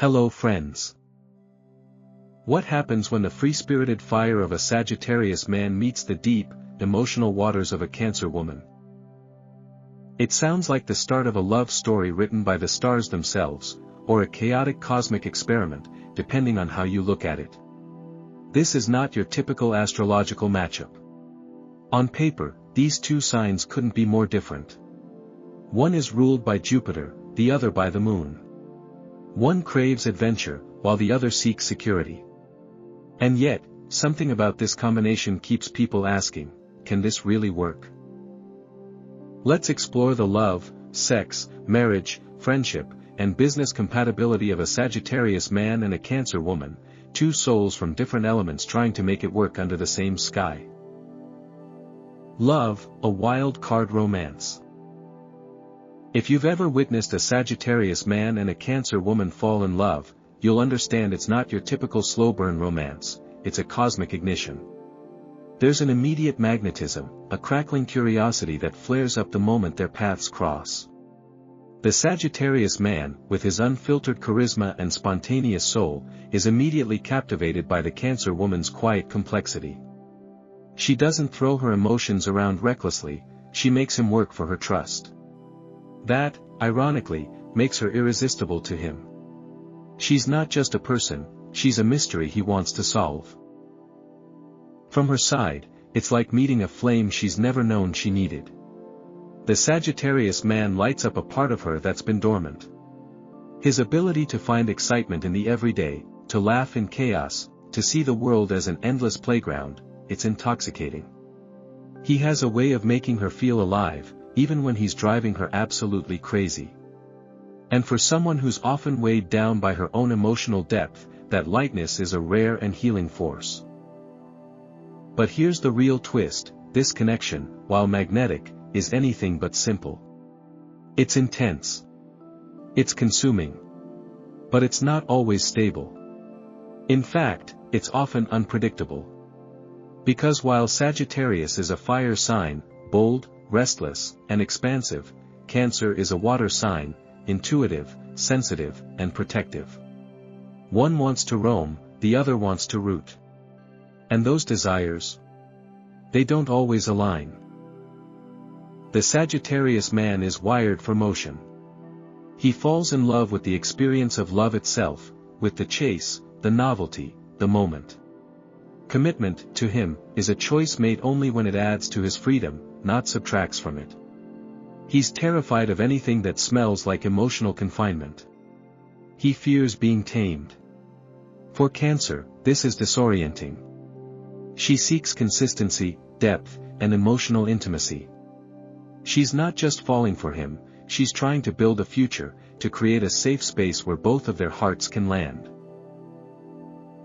Hello friends. What happens when the free-spirited fire of a Sagittarius man meets the deep, emotional waters of a Cancer woman? It sounds like the start of a love story written by the stars themselves, or a chaotic cosmic experiment, depending on how you look at it. This is not your typical astrological matchup. On paper, these two signs couldn't be more different. One is ruled by Jupiter, the other by the moon. One craves adventure, while the other seeks security. And yet, something about this combination keeps people asking, can this really work? Let's explore the love, sex, marriage, friendship, and business compatibility of a Sagittarius man and a Cancer woman, two souls from different elements trying to make it work under the same sky. Love, a wild card romance. If you've ever witnessed a Sagittarius man and a Cancer woman fall in love, you'll understand it's not your typical slow burn romance, it's a cosmic ignition. There's an immediate magnetism, a crackling curiosity that flares up the moment their paths cross. The Sagittarius man, with his unfiltered charisma and spontaneous soul, is immediately captivated by the Cancer woman's quiet complexity. She doesn't throw her emotions around recklessly, she makes him work for her trust. That, ironically, makes her irresistible to him. She's not just a person, she's a mystery he wants to solve. From her side, it's like meeting a flame she's never known she needed. The Sagittarius man lights up a part of her that's been dormant. His ability to find excitement in the everyday, to laugh in chaos, to see the world as an endless playground, it's intoxicating. He has a way of making her feel alive, even when he's driving her absolutely crazy. And for someone who's often weighed down by her own emotional depth, that lightness is a rare and healing force. But here's the real twist, this connection, while magnetic, is anything but simple. It's intense. It's consuming. But it's not always stable. In fact, it's often unpredictable. Because while Sagittarius is a fire sign, bold, restless, and expansive, Cancer is a water sign, intuitive, sensitive, and protective. One wants to roam, the other wants to root. And those desires? They don't always align. The Sagittarius man is wired for motion. He falls in love with the experience of love itself, with the chase, the novelty, the moment. Commitment, to him, is a choice made only when it adds to his freedom, not subtracts from it. He's terrified of anything that smells like emotional confinement. He fears being tamed. For Cancer, this is disorienting. She seeks consistency, depth, and emotional intimacy. She's not just falling for him, she's trying to build a future, to create a safe space where both of their hearts can land.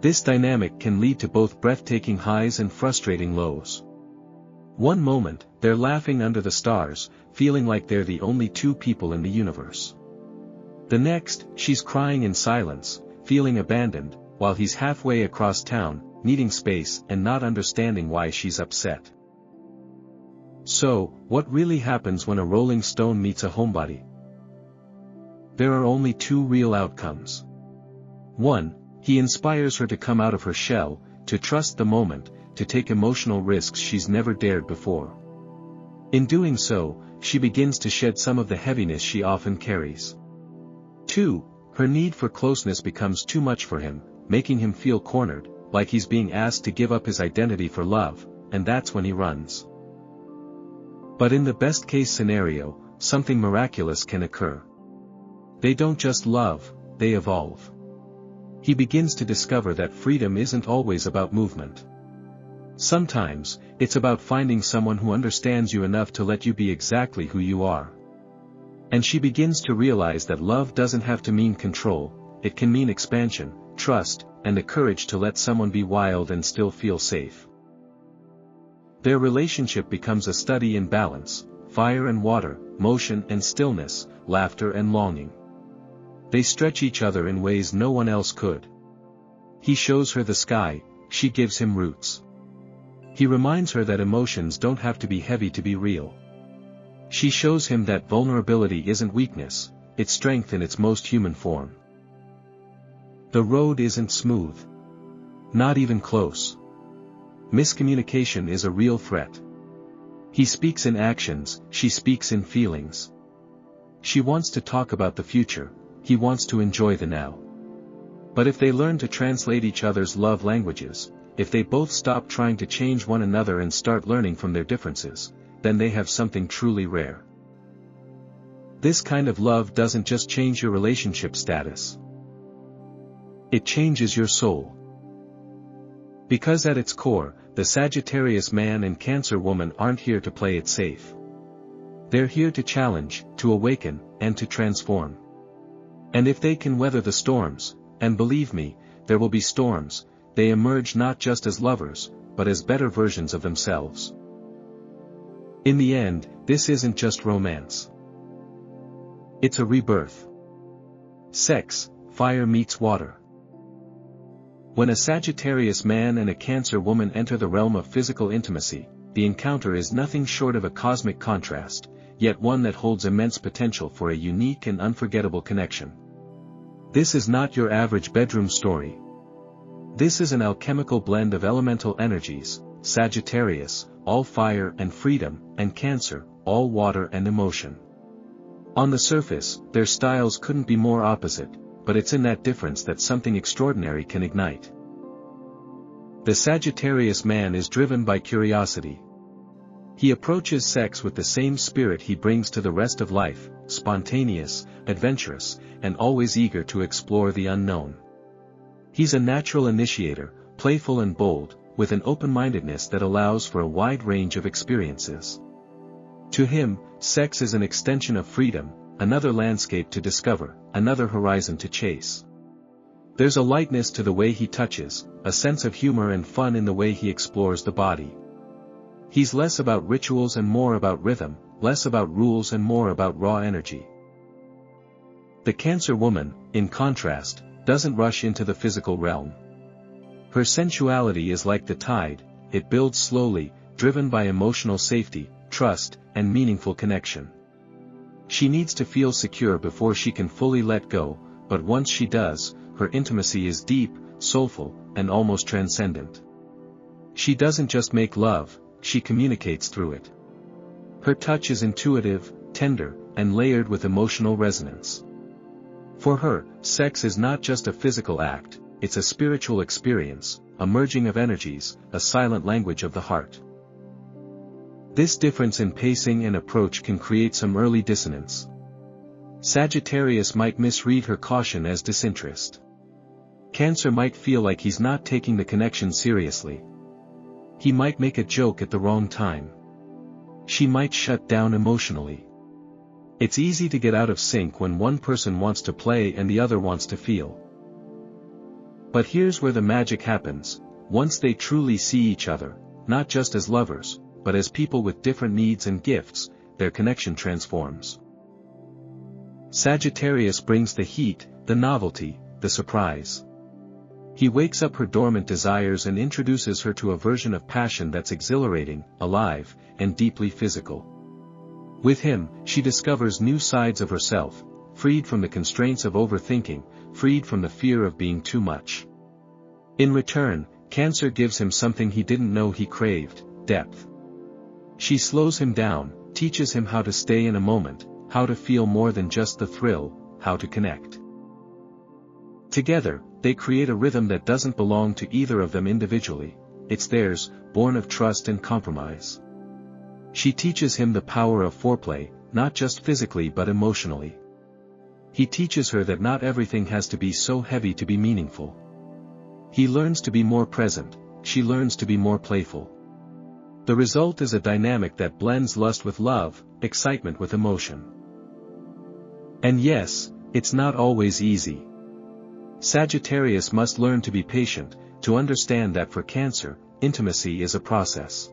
This dynamic can lead to both breathtaking highs and frustrating lows. One moment, they're laughing under the stars, feeling like they're the only two people in the universe. The next, she's crying in silence, feeling abandoned, while he's halfway across town, needing space and not understanding why she's upset. So, what really happens when a rolling stone meets a homebody? There are only two real outcomes. 1. He inspires her to come out of her shell, to trust the moment, to take emotional risks she's never dared before. In doing so, she begins to shed some of the heaviness she often carries. 2. Her need for closeness becomes too much for him, making him feel cornered, like he's being asked to give up his identity for love, and that's when he runs. But in the best-case scenario, something miraculous can occur. They don't just love, they evolve. He begins to discover that freedom isn't always about movement. Sometimes, it's about finding someone who understands you enough to let you be exactly who you are. And she begins to realize that love doesn't have to mean control, it can mean expansion, trust, and the courage to let someone be wild and still feel safe. Their relationship becomes a study in balance, fire and water, motion and stillness, laughter and longing. They stretch each other in ways no one else could. He shows her the sky, she gives him roots. He reminds her that emotions don't have to be heavy to be real. She shows him that vulnerability isn't weakness, it's strength in its most human form. The road isn't smooth. Not even close. Miscommunication is a real threat. He speaks in actions, she speaks in feelings. She wants to talk about the future, he wants to enjoy the now. But if they learn to translate each other's love languages, if they both stop trying to change one another and start learning from their differences, then they have something truly rare. This kind of love doesn't just change your relationship status. It changes your soul. Because at its core, the Sagittarius man and Cancer woman aren't here to play it safe. They're here to challenge, to awaken, and to transform. And if they can weather the storms, and believe me, there will be storms, they emerge not just as lovers, but as better versions of themselves. In the end, this isn't just romance. It's a rebirth. Sex, fire meets water. When a Sagittarius man and a Cancer woman enter the realm of physical intimacy, the encounter is nothing short of a cosmic contrast, yet one that holds immense potential for a unique and unforgettable connection. This is not your average bedroom story. This is an alchemical blend of elemental energies, Sagittarius, all fire and freedom, and Cancer, all water and emotion. On the surface, their styles couldn't be more opposite, but it's in that difference that something extraordinary can ignite. The Sagittarius man is driven by curiosity. He approaches sex with the same spirit he brings to the rest of life, spontaneous, adventurous, and always eager to explore the unknown. He's a natural initiator, playful and bold, with an open-mindedness that allows for a wide range of experiences. To him, sex is an extension of freedom, another landscape to discover, another horizon to chase. There's a lightness to the way he touches, a sense of humor and fun in the way he explores the body. He's less about rituals and more about rhythm, less about rules and more about raw energy. The Cancer woman, in contrast, doesn't rush into the physical realm. Her sensuality is like the tide, it builds slowly, driven by emotional safety, trust, and meaningful connection. She needs to feel secure before she can fully let go, but once she does, her intimacy is deep, soulful, and almost transcendent. She doesn't just make love, she communicates through it. Her touch is intuitive, tender, and layered with emotional resonance. For her, sex is not just a physical act, it's a spiritual experience, a merging of energies, a silent language of the heart. This difference in pacing and approach can create some early dissonance. Sagittarius might misread her caution as disinterest. Cancer might feel like he's not taking the connection seriously. He might make a joke at the wrong time. She might shut down emotionally. It's easy to get out of sync when one person wants to play and the other wants to feel. But here's where the magic happens: once they truly see each other, not just as lovers, but as people with different needs and gifts, their connection transforms. Sagittarius brings the heat, the novelty, the surprise. He wakes up her dormant desires and introduces her to a version of passion that's exhilarating, alive, and deeply physical. With him, she discovers new sides of herself, freed from the constraints of overthinking, freed from the fear of being too much. In return, Cancer gives him something he didn't know he craved: depth. She slows him down, teaches him how to stay in a moment, how to feel more than just the thrill, how to connect. Together, they create a rhythm that doesn't belong to either of them individually, it's theirs, born of trust and compromise. She teaches him the power of foreplay, not just physically but emotionally. He teaches her that not everything has to be so heavy to be meaningful. He learns to be more present, she learns to be more playful. The result is a dynamic that blends lust with love, excitement with emotion. And yes, it's not always easy. Sagittarius must learn to be patient, to understand that for Cancer, intimacy is a process.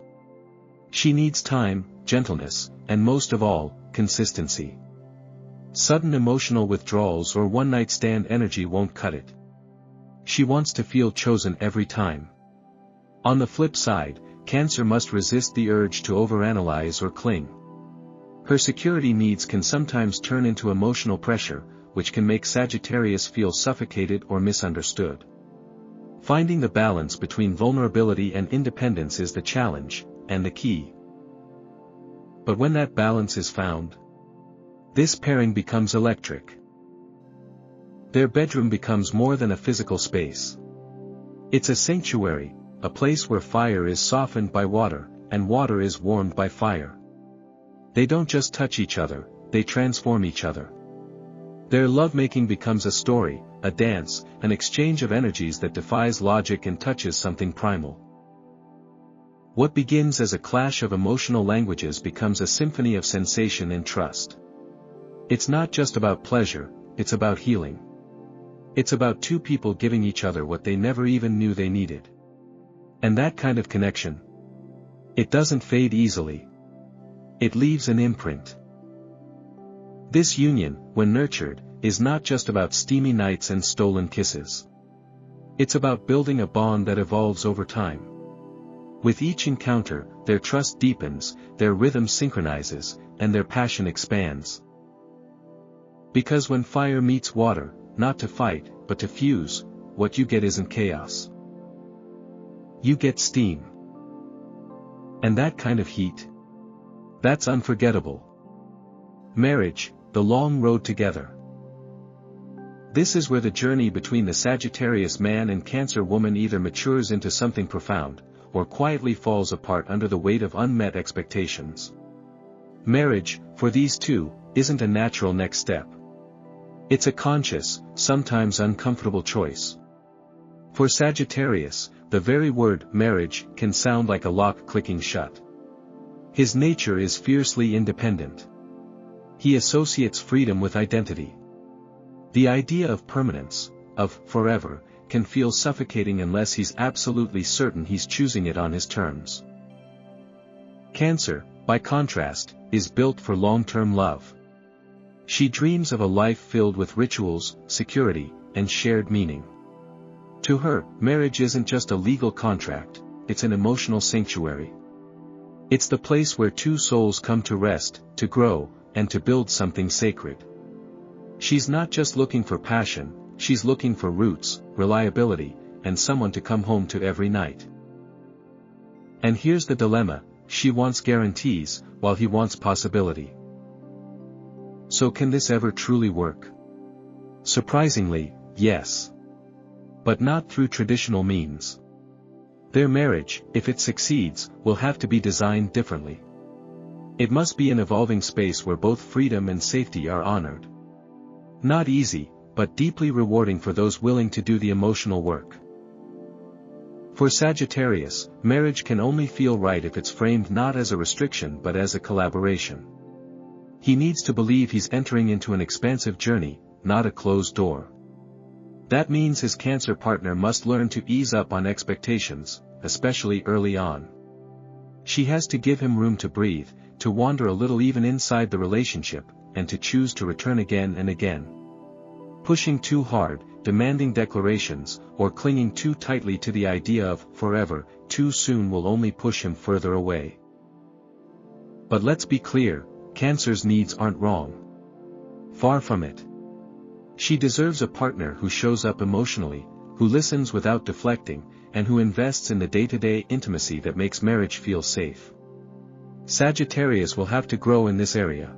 She needs time, gentleness, and most of all, consistency. Sudden emotional withdrawals or one-night stand energy won't cut it. She wants to feel chosen every time. On the flip side, Cancer must resist the urge to overanalyze or cling. Her security needs can sometimes turn into emotional pressure, which can make Sagittarius feel suffocated or misunderstood. Finding the balance between vulnerability and independence is the challenge, and the key. But when that balance is found, this pairing becomes electric. Their bedroom becomes more than a physical space. It's a sanctuary, a place where fire is softened by water, and water is warmed by fire. They don't just touch each other, they transform each other. Their lovemaking becomes a story, a dance, an exchange of energies that defies logic and touches something primal. What begins as a clash of emotional languages becomes a symphony of sensation and trust. It's not just about pleasure, it's about healing. It's about two people giving each other what they never even knew they needed. And that kind of connection, it doesn't fade easily. It leaves an imprint. This union, when nurtured, is not just about steamy nights and stolen kisses. It's about building a bond that evolves over time. With each encounter, their trust deepens, their rhythm synchronizes, and their passion expands. Because when fire meets water, not to fight, but to fuse, what you get isn't chaos. You get steam. And that kind of heat, that's unforgettable. Marriage, the long road together. This is where the journey between the Sagittarius man and Cancer woman either matures into something profound, or quietly falls apart under the weight of unmet expectations. Marriage, for these two, isn't a natural next step. It's a conscious, sometimes uncomfortable choice. For Sagittarius, the very word marriage can sound like a lock clicking shut. His nature is fiercely independent. He associates freedom with identity. The idea of permanence, of forever, can feel suffocating unless he's absolutely certain he's choosing it on his terms. Cancer, by contrast, is built for long-term love. She dreams of a life filled with rituals, security, and shared meaning. To her, marriage isn't just a legal contract, it's an emotional sanctuary. It's the place where two souls come to rest, to grow, and to build something sacred. She's not just looking for passion, she's looking for roots, reliability, and someone to come home to every night. And here's the dilemma, she wants guarantees, while he wants possibility. So can this ever truly work? Surprisingly, yes. But not through traditional means. Their marriage, if it succeeds, will have to be designed differently. It must be an evolving space where both freedom and safety are honored. Not easy, but deeply rewarding for those willing to do the emotional work. For Sagittarius, marriage can only feel right if it's framed not as a restriction but as a collaboration. He needs to believe he's entering into an expansive journey, not a closed door. That means his Cancer partner must learn to ease up on expectations, especially early on. She has to give him room to breathe, to wander a little even inside the relationship, and to choose to return again and again. Pushing too hard, demanding declarations, or clinging too tightly to the idea of forever, too soon will only push him further away. But let's be clear, Cancer's needs aren't wrong. Far from it. She deserves a partner who shows up emotionally, who listens without deflecting, and who invests in the day-to-day intimacy that makes marriage feel safe. Sagittarius will have to grow in this area.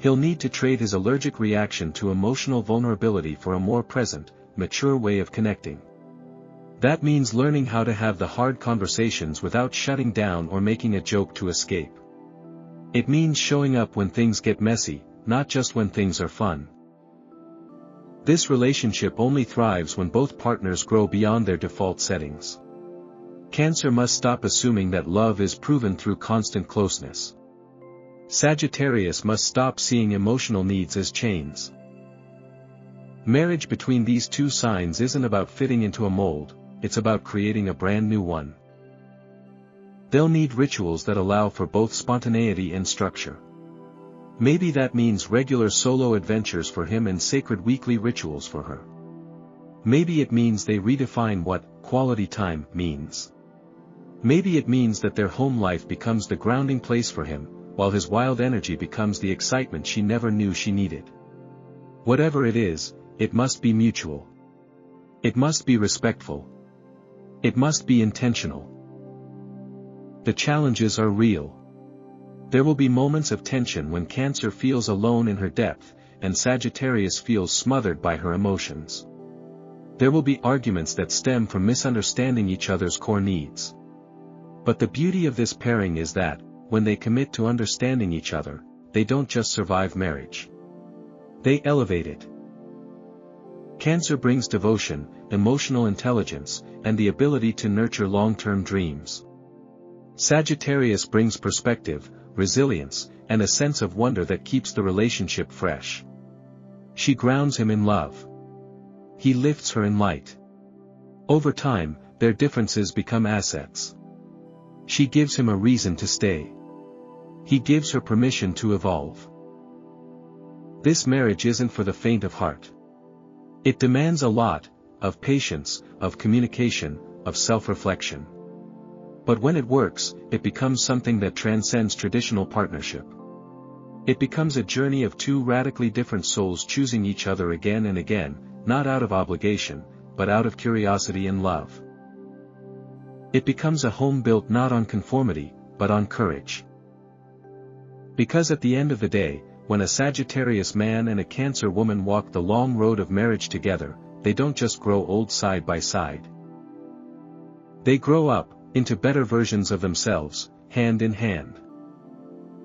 He'll need to trade his allergic reaction to emotional vulnerability for a more present, mature way of connecting. That means learning how to have the hard conversations without shutting down or making a joke to escape. It means showing up when things get messy, not just when things are fun. This relationship only thrives when both partners grow beyond their default settings. Cancer must stop assuming that love is proven through constant closeness. Sagittarius must stop seeing emotional needs as chains. Marriage between these two signs isn't about fitting into a mold, it's about creating a brand new one. They'll need rituals that allow for both spontaneity and structure. Maybe that means regular solo adventures for him and sacred weekly rituals for her. Maybe it means they redefine what quality time means. Maybe it means that their home life becomes the grounding place for him, while his wild energy becomes the excitement she never knew she needed. Whatever it is, it must be mutual. It must be respectful. It must be intentional. The challenges are real. There will be moments of tension when Cancer feels alone in her depth, and Sagittarius feels smothered by her emotions. There will be arguments that stem from misunderstanding each other's core needs. But the beauty of this pairing is that, when they commit to understanding each other, they don't just survive marriage. They elevate it. Cancer brings devotion, emotional intelligence, and the ability to nurture long-term dreams. Sagittarius brings perspective, resilience, and a sense of wonder that keeps the relationship fresh. She grounds him in love. He lifts her in light. Over time, their differences become assets. She gives him a reason to stay. He gives her permission to evolve. This marriage isn't for the faint of heart. It demands a lot, of patience, of communication, of self-reflection. But when it works, it becomes something that transcends traditional partnership. It becomes a journey of two radically different souls choosing each other again and again, not out of obligation, but out of curiosity and love. It becomes a home built not on conformity, but on courage. Because at the end of the day, when a Sagittarius man and a Cancer woman walk the long road of marriage together, they don't just grow old side by side. They grow up, into better versions of themselves, hand in hand.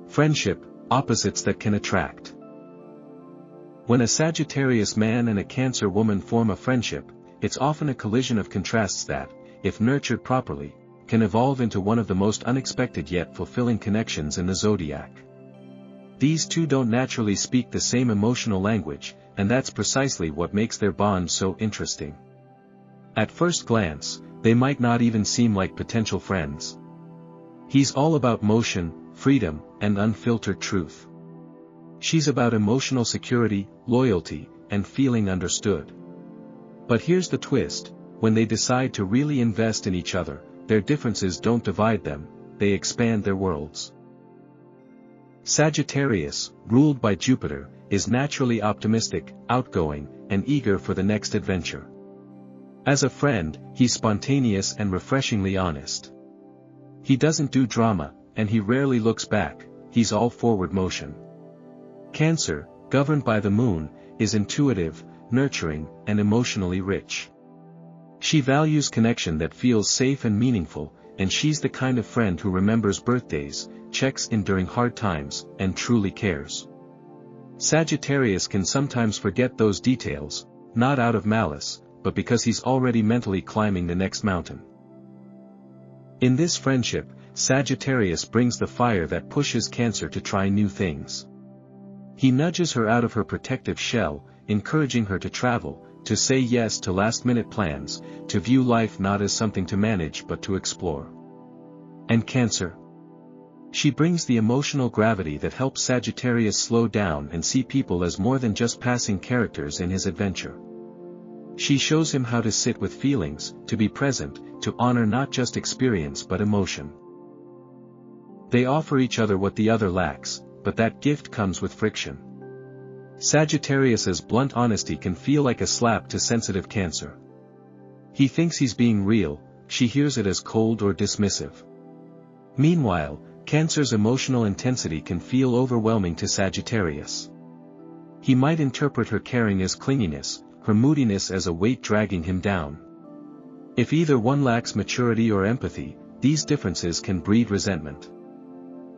Friendship, opposites that can attract. When a Sagittarius man and a Cancer woman form a friendship, it's often a collision of contrasts that, if nurtured properly, can evolve into one of the most unexpected yet fulfilling connections in the zodiac. These two don't naturally speak the same emotional language, and that's precisely what makes their bond so interesting. At first glance, they might not even seem like potential friends. He's all about motion, freedom, and unfiltered truth. She's about emotional security, loyalty, and feeling understood. But here's the twist: when they decide to really invest in each other, their differences don't divide them, they expand their worlds. Sagittarius, ruled by Jupiter, is naturally optimistic, outgoing, and eager for the next adventure. As a friend, he's spontaneous and refreshingly honest. He doesn't do drama, and he rarely looks back, he's all forward motion. Cancer, governed by the moon, is intuitive, nurturing, and emotionally rich. She values connection that feels safe and meaningful, and she's the kind of friend who remembers birthdays, checks in during hard times, and truly cares. Sagittarius can sometimes forget those details, not out of malice, but because he's already mentally climbing the next mountain. In this friendship, Sagittarius brings the fire that pushes Cancer to try new things. He nudges her out of her protective shell, encouraging her to travel, to say yes to last-minute plans, to view life not as something to manage but to explore. And Cancer? She brings the emotional gravity that helps Sagittarius slow down and see people as more than just passing characters in his adventure. She shows him how to sit with feelings, to be present, to honor not just experience but emotion. They offer each other what the other lacks, but that gift comes with friction. Sagittarius's blunt honesty can feel like a slap to sensitive Cancer. He thinks he's being real, she hears it as cold or dismissive. Meanwhile, Cancer's emotional intensity can feel overwhelming to Sagittarius. He might interpret her caring as clinginess, her moodiness as a weight dragging him down. If either one lacks maturity or empathy, these differences can breed resentment.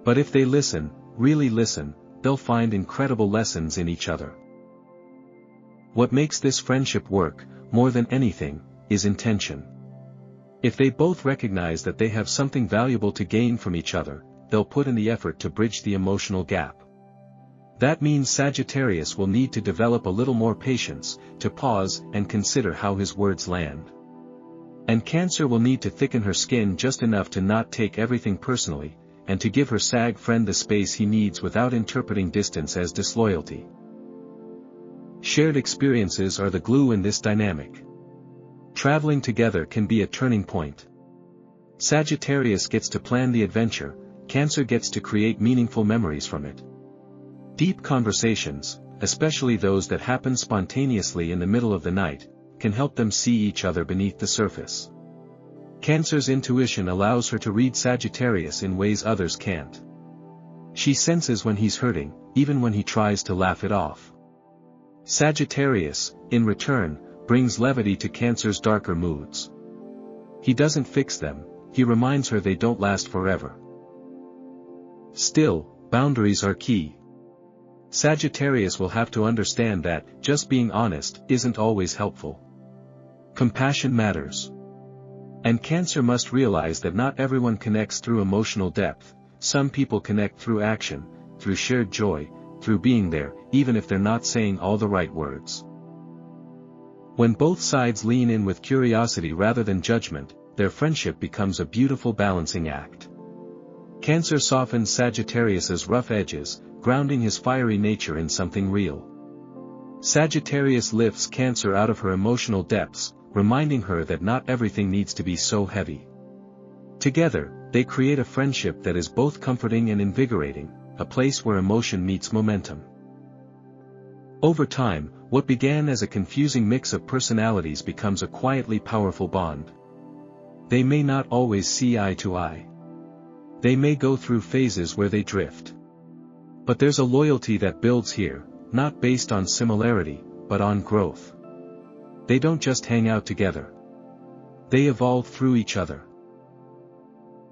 But if they listen, really listen, they'll find incredible lessons in each other. What makes this friendship work, more than anything, is intention. If they both recognize that they have something valuable to gain from each other, they'll put in the effort to bridge the emotional gap. That means Sagittarius will need to develop a little more patience, to pause and consider how his words land. And Cancer will need to thicken her skin just enough to not take everything personally, and to give her Sag friend the space he needs without interpreting distance as disloyalty. Shared experiences are the glue in this dynamic. Traveling together can be a turning point. Sagittarius gets to plan the adventure, Cancer gets to create meaningful memories from it. Deep conversations, especially those that happen spontaneously in the middle of the night, can help them see each other beneath the surface. Cancer's intuition allows her to read Sagittarius in ways others can't. She senses when he's hurting, even when he tries to laugh it off. Sagittarius, in return, brings levity to Cancer's darker moods. He doesn't fix them, he reminds her they don't last forever. Still, boundaries are key. Sagittarius will have to understand that just being honest isn't always helpful. Compassion matters. And Cancer must realize that not everyone connects through emotional depth. Some people connect through action, through shared joy, through being there, even if they're not saying all the right words. When both sides lean in with curiosity rather than judgment, their friendship becomes a beautiful balancing act. Cancer softens Sagittarius's rough edges, grounding his fiery nature in something real. Sagittarius lifts Cancer out of her emotional depths, reminding her that not everything needs to be so heavy. Together, they create a friendship that is both comforting and invigorating, a place where emotion meets momentum. Over time, what began as a confusing mix of personalities becomes a quietly powerful bond. They may not always see eye to eye. They may go through phases where they drift. But there's a loyalty that builds here, not based on similarity, but on growth. They don't just hang out together. They evolve through each other.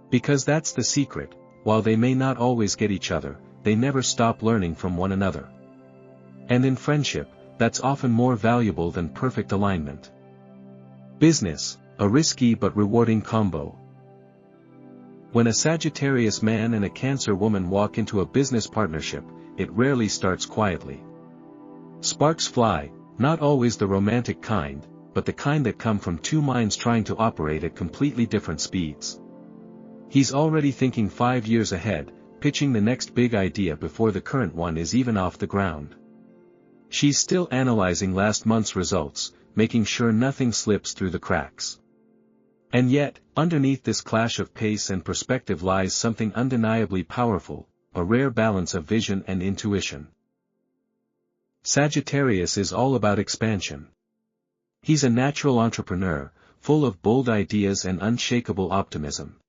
Because that's the secret, while they may not always get each other, they never stop learning from one another. And in friendship, that's often more valuable than perfect alignment. Business, a risky but rewarding combo. When a Sagittarius man and a Cancer woman walk into a business partnership, it rarely starts quietly. Sparks fly, not always the romantic kind, but the kind that come from two minds trying to operate at completely different speeds. He's already thinking 5 years ahead, pitching the next big idea before the current one is even off the ground. She's still analyzing last month's results, making sure nothing slips through the cracks. And yet, underneath this clash of pace and perspective lies something undeniably powerful, a rare balance of vision and intuition. Sagittarius is all about expansion. He's a natural entrepreneur, full of bold ideas and unshakable optimism.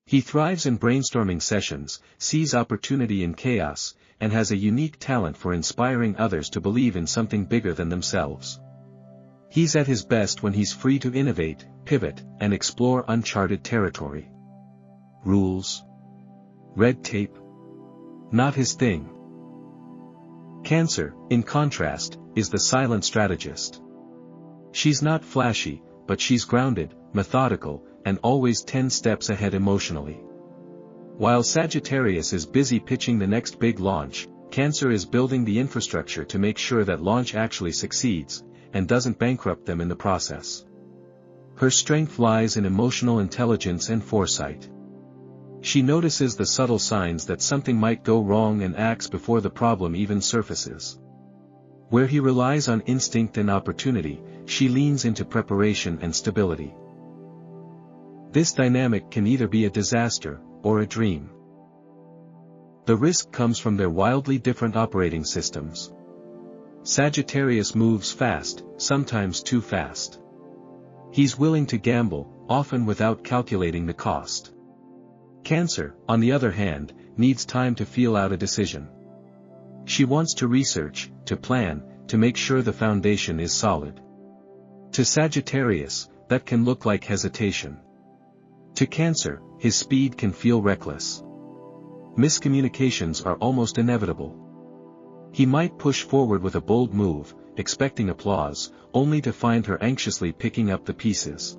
He thrives in brainstorming sessions, sees opportunity in chaos, and has a unique talent for inspiring others to believe in something bigger than themselves. He's at his best when he's free to innovate, pivot, and explore uncharted territory. Rules. Red tape. Not his thing. Cancer, in contrast, is the silent strategist. She's not flashy, but she's grounded, methodical, and always 10 steps ahead emotionally. While Sagittarius is busy pitching the next big launch, Cancer is building the infrastructure to make sure that launch actually succeeds, and doesn't bankrupt them in the process. Her strength lies in emotional intelligence and foresight. She notices the subtle signs that something might go wrong and acts before the problem even surfaces. Where he relies on instinct and opportunity, she leans into preparation and stability. This dynamic can either be a disaster, or a dream. The risk comes from their wildly different operating systems. Sagittarius moves fast, sometimes too fast. He's willing to gamble, often without calculating the cost. Cancer, on the other hand, needs time to feel out a decision. She wants to research, to plan, to make sure the foundation is solid. To Sagittarius, that can look like hesitation. To Cancer, his speed can feel reckless. Miscommunications are almost inevitable. He might push forward with a bold move, expecting applause, only to find her anxiously picking up the pieces.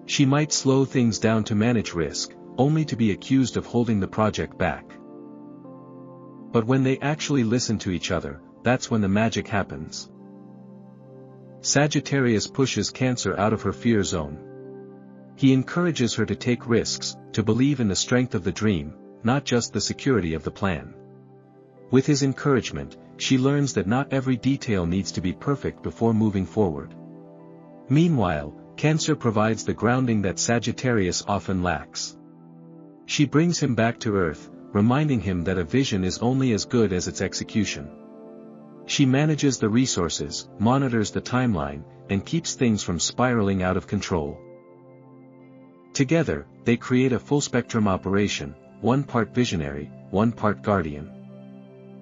She might slow things down to manage risk, only to be accused of holding the project back. But when they actually listen to each other, that's when the magic happens. Sagittarius pushes Cancer out of her fear zone. He encourages her to take risks, to believe in the strength of the dream, not just the security of the plan. With his encouragement, she learns that not every detail needs to be perfect before moving forward. Meanwhile, Cancer provides the grounding that Sagittarius often lacks. She brings him back to earth, reminding him that a vision is only as good as its execution. She manages the resources, monitors the timeline, and keeps things from spiraling out of control. Together, they create a full-spectrum operation, one part visionary, one part guardian.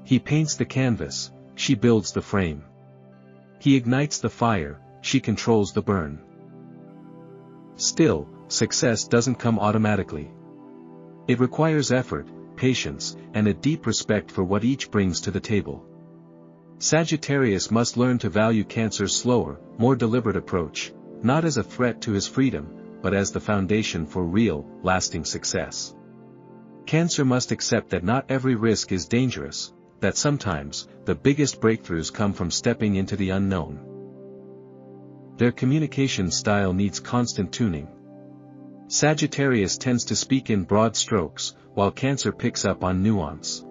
He paints the canvas, she builds the frame. He ignites the fire, she controls the burn. Still, success doesn't come automatically. It requires effort, patience, and a deep respect for what each brings to the table. Sagittarius must learn to value Cancer's slower, more deliberate approach, not as a threat to his freedom, but as the foundation for real, lasting success. Cancer must accept that not every risk is dangerous, that sometimes, the biggest breakthroughs come from stepping into the unknown. Their communication style needs constant tuning. Sagittarius tends to speak in broad strokes, while Cancer picks up on nuance.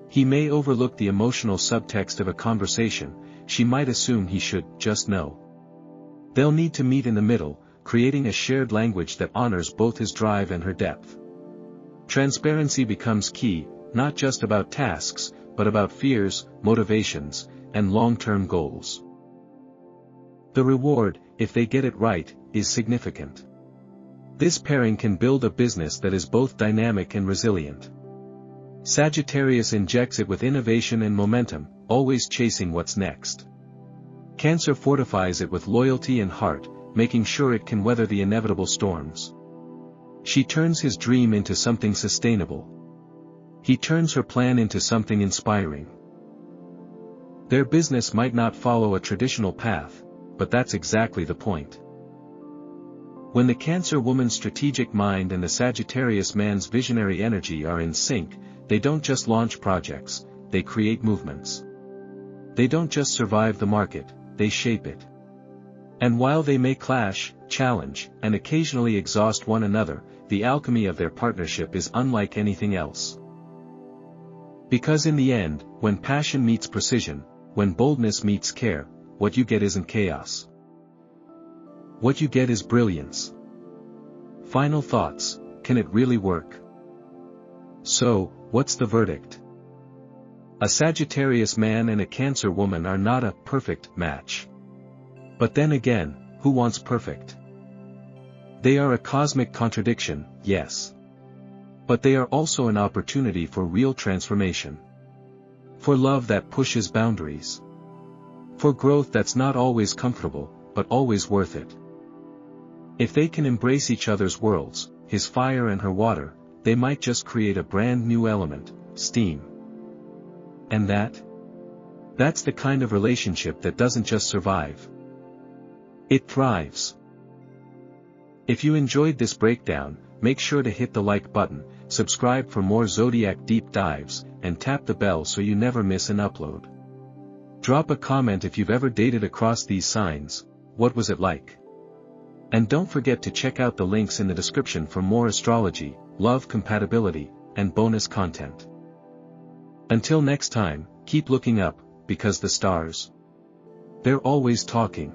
He may overlook the emotional subtext of a conversation, she might assume he should just know. They'll need to meet in the middle, creating a shared language that honors both his drive and her depth. Transparency becomes key, not just about tasks, but about fears, motivations, and long-term goals. The reward, if they get it right, is significant. This pairing can build a business that is both dynamic and resilient. Sagittarius injects it with innovation and momentum, always chasing what's next. Cancer fortifies it with loyalty and heart, making sure it can weather the inevitable storms. She turns his dream into something sustainable. He turns her plan into something inspiring. Their business might not follow a traditional path, but that's exactly the point. When the Cancer woman's strategic mind and the Sagittarius man's visionary energy are in sync, they don't just launch projects, they create movements. They don't just survive the market, they shape it. And while they may clash, challenge, and occasionally exhaust one another, the alchemy of their partnership is unlike anything else. Because in the end, when passion meets precision, when boldness meets care, what you get isn't chaos. What you get is brilliance. Final thoughts, can it really work? So, what's the verdict? A Sagittarius man and a Cancer woman are not a perfect match. But then again, who wants perfect? They are a cosmic contradiction, yes. But they are also an opportunity for real transformation. For love that pushes boundaries. For growth that's not always comfortable, but always worth it. If they can embrace each other's worlds, his fire and her water, they might just create a brand new element, steam. And that's the kind of relationship that doesn't just survive. It thrives. If you enjoyed this breakdown, make sure to hit the like button, subscribe for more zodiac deep dives, and tap the bell so you never miss an upload. Drop a comment if you've ever dated across these signs, what was it like? And don't forget to check out the links in the description for more astrology, love compatibility, and bonus content. Until next time, keep looking up, because the stars, they're always talking.